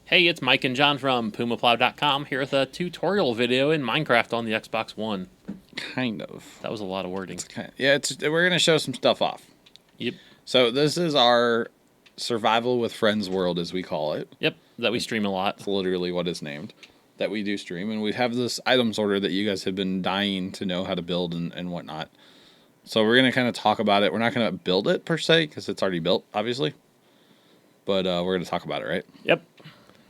Hey, it's Mike and John from PumaPlow.com here with a tutorial video in Minecraft on the Xbox One. Kind of. That was a lot of wording. We're going to show some stuff off. Yep. So this is our survival with friends world, as we call it. Yep, that we stream a lot. It's literally what it's named. That we do stream. And we have this item sorter that you guys have been dying to know how to build and whatnot. So we're going to kind of talk about it. We're not going to build it per se, because it's already built, obviously. But we're going to talk about it, right? Yep.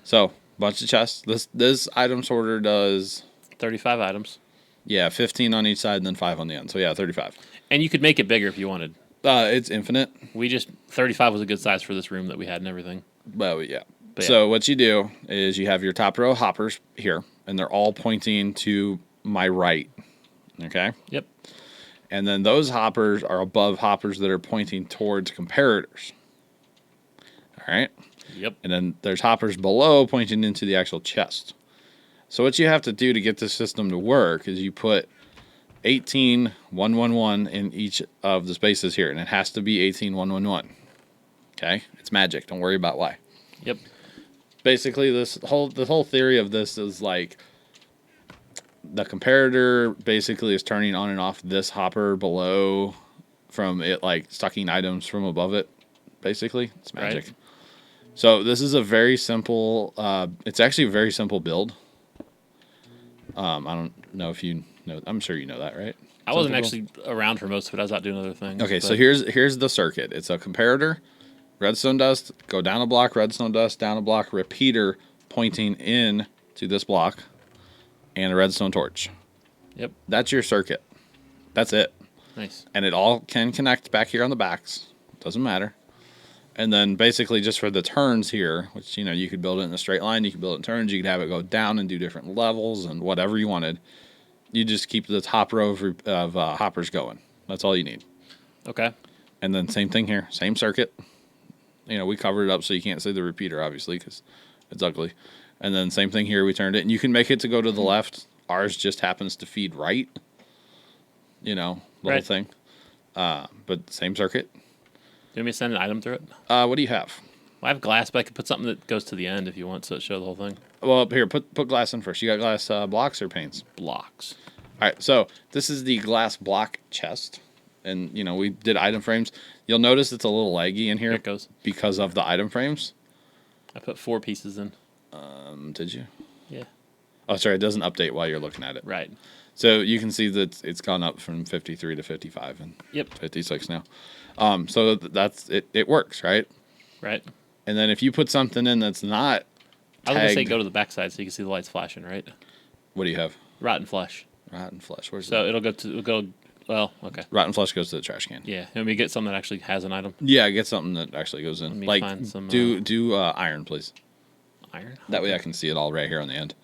So, bunch of chests. This item sorter does 35 items. Yeah, 15 on each side and then 5 on the end. So yeah, 35. And you could make it bigger if you wanted. It's infinite. 35 was a good size for this room that we had and everything. But yeah. But yeah. So what you do is you have your top row hoppers here, and they're all pointing to my right. Okay? Yep. And then those hoppers are above hoppers that are pointing towards comparators. All right? Yep. And then there's hoppers below pointing into the actual chest. So what you have to do to get this system to work is you put 18, 111 in each of the spaces here, and it has to be 18, 111. Okay? It's magic. Don't worry about why. Yep. Basically, the whole theory of this is like the comparator basically is turning on and off this hopper below from it, like sucking items from above it. Basically, it's magic. Right. So this is a very simple. It's actually a very simple build. I don't know if you know. I'm sure you know that, right? I wasn't actually around for most of it. I was out doing other things. Okay, so here's the circuit. It's a comparator, redstone dust, go down a block, redstone dust, down a block, repeater pointing in to this block, and a redstone torch. Yep. That's your circuit. That's it. Nice. And it all can connect back here on the backs. Doesn't matter. And then basically just for the turns here, which, you could build it in a straight line, you could build it in turns, you could have it go down and do different levels and whatever you wanted. You just keep the top row of hoppers going. That's all you need. Okay. And then same thing here, same circuit. We covered it up so you can't see the repeater, obviously, because it's ugly. And then same thing here, we turned it. And you can make it to go to the left. Ours just happens to feed right. The whole thing. But same circuit. Do you want me to send an item through it? What do you have? Well, I have glass, but I could put something that goes to the end if you want, so it show the whole thing. Well, here, put glass in first. You got glass blocks or panes? Blocks. All right, so this is the glass block chest. And, we did item frames. You'll notice it's a little laggy in here. Here it goes. Because of the item frames. I put 4 pieces in. Did you? Yeah. Oh, sorry, it doesn't update while you're looking at it. Right. So you can see that it's gone up from 53 to 55 and 56 now. So that's it. It works, right? Right. And then if you put something in that's not I was going to say tagged- go to the backside so you can see the lights flashing, right? What do you have? Rotten flesh. Rotten flesh. Where's So it? it'll go, well, okay. Rotten flesh goes to the trash can. Yeah, and we get something that actually has an item. Yeah, get something that actually goes in. Let me Like, find some, do iron, please. Iron? That way I can see it all right here on the end.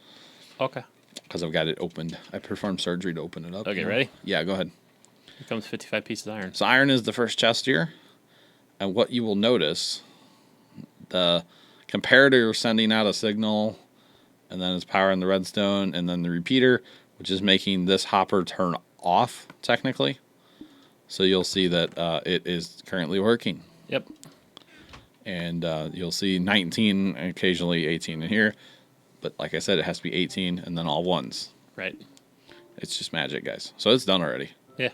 Okay. Because I've got it opened. I performed surgery to open it up. Okay, ready? Yeah, go ahead. Here comes 55 pieces of iron. So iron is the first chest here. And what you will notice, the comparator sending out a signal, and then it's powering the redstone, and then the repeater, which is making this hopper turn off, technically. So you'll see that it is currently working. Yep. And you'll see 19, and occasionally 18 in here. But like I said, it has to be 18 and then all ones. Right. It's just magic, guys. So it's done already. Yeah.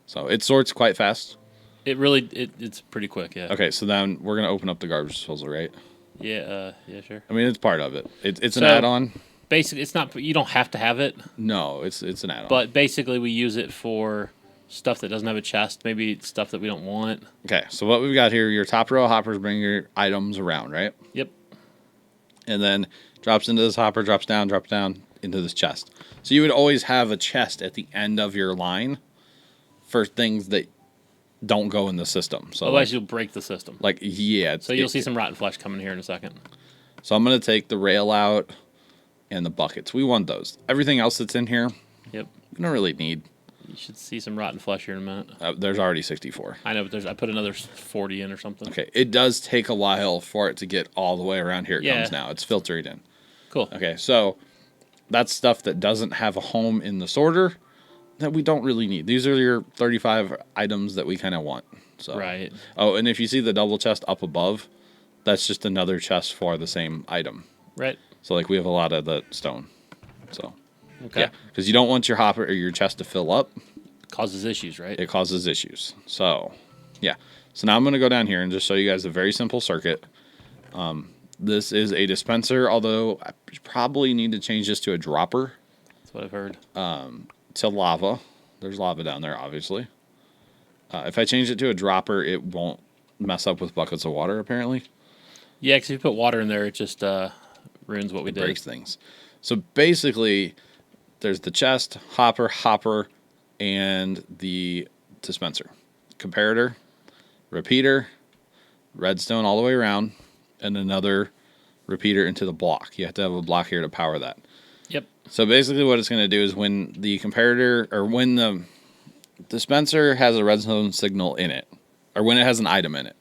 So it sorts quite fast. It's pretty quick, yeah. Okay, so then we're going to open up the garbage disposal, right? Yeah, sure. I mean, it's part of it. It's an So- add-on. Basically, it's not, you don't have to have it, No, it's an add-on. but basically we use it for stuff that doesn't have a chest, maybe stuff that we don't want. Okay, so what we've got here, your top row hoppers bring your items around, right? Yep. And then drops into this hopper, drops down into this chest. So you would always have a chest at the end of your line for things that don't go in the system. So Otherwise, you'll break the system. yeah. So you'll see some rotten flesh coming here in a second. So I'm going to take the rail out and the buckets. We want those. Everything else that's in here, Yep. we don't really need. You should see some rotten flesh here in a minute. There's already 64. I know, but I put another 40 in or something. Okay, it does take a while for it to get all the way around. Here it Yeah. comes now. It's filtered in. Cool. Okay, so that's stuff that doesn't have a home in the sorter that we don't really need. These are your 35 items that we kind of want. So. Right. Oh, and if you see the double chest up above, that's just another chest for the same item. Right. So like we have a lot of the stone. So Okay. yeah, because you don't want your hopper or your chest to fill up. Causes issues, right? It causes issues. So yeah. So now I'm going to go down here and just show you guys a very simple circuit. This is a dispenser, although I probably need to change this to a dropper. That's what I've heard. To lava. There's lava down there, obviously. If I change it to a dropper, it won't mess up with buckets of water, apparently. Yeah, because if you put water in there, it just ruins what we It did. breaks things. So basically, there's the chest, hopper, and the dispenser. Comparator, repeater, redstone all the way around, and another repeater into the block. You have to have a block here to power that. Yep. So basically what it's going to do is when the comparator, or when the dispenser has a redstone signal in it, or when it has an item in it,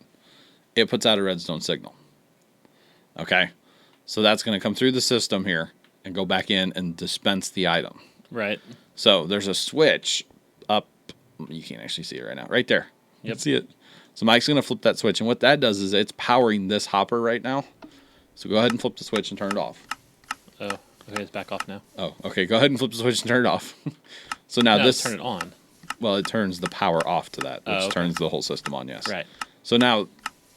it puts out a redstone signal. Okay? So that's going to come through the system here and go back in and dispense the item. Right. So there's a switch up. You can't actually see it right now. Right there. You Yep. can see it. So Mike's going to flip that switch. And what that does is it's powering this hopper right now. So go ahead and flip the switch and turn it off. Oh, okay, it's back off now. Oh, okay. Go ahead and flip the switch and turn it off. So now No, this... turn it on. Well, it turns the power off to that, which Oh, okay. turns the whole system on, yes. Right. So now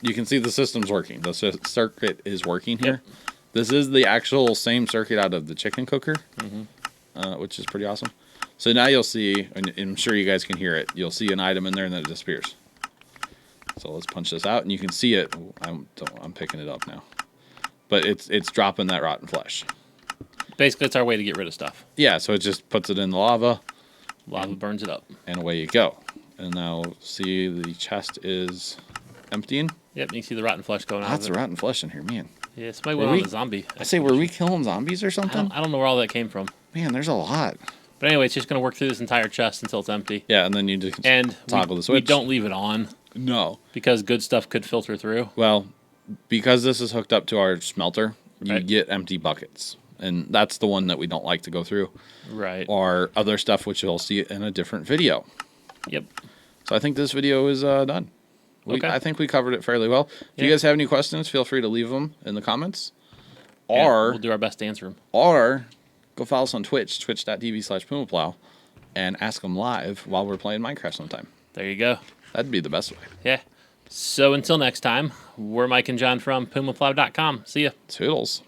you can see the system's working. The circuit is working here. Yep. This is the actual same circuit out of the chicken cooker, which is pretty awesome. So now you'll see, and I'm sure you guys can hear it, you'll see an item in there and then it disappears. So let's punch this out, and you can see it. I'm picking it up now. But it's dropping that rotten flesh. Basically, it's our way to get rid of stuff. Yeah, so it just puts it in the lava, Lava burns it up. and away you go. And now see the chest is emptying. Yep, you can see the rotten flesh going out Lots of of it. rotten flesh in here, man. Yeah, somebody Were went on we- a zombie. I say, were we killing zombies or something? I don't know where all that came from. Man, there's a lot. But anyway, it's just going to work through this entire chest until it's empty. Yeah, and then you just And toggle the we switch. don't leave it on No. because good stuff could filter through. Well, because this is hooked up to our smelter, you Right. get empty buckets. And that's the one that we don't like to go through. Right. Or other stuff, which you'll see in a different video. Yep. So I think this video is done. Okay. I think we covered it fairly well. If you Yeah. guys have any questions, feel free to leave them in the comments. Yeah, Or we'll do our best to answer them. Or go follow us on Twitch, twitch.tv/PumaPlow, and ask them live while we're playing Minecraft sometime. There you go. That'd be the best way. Yeah. So until next time, we're Mike and John from PumaPlow.com. See ya. Toodles.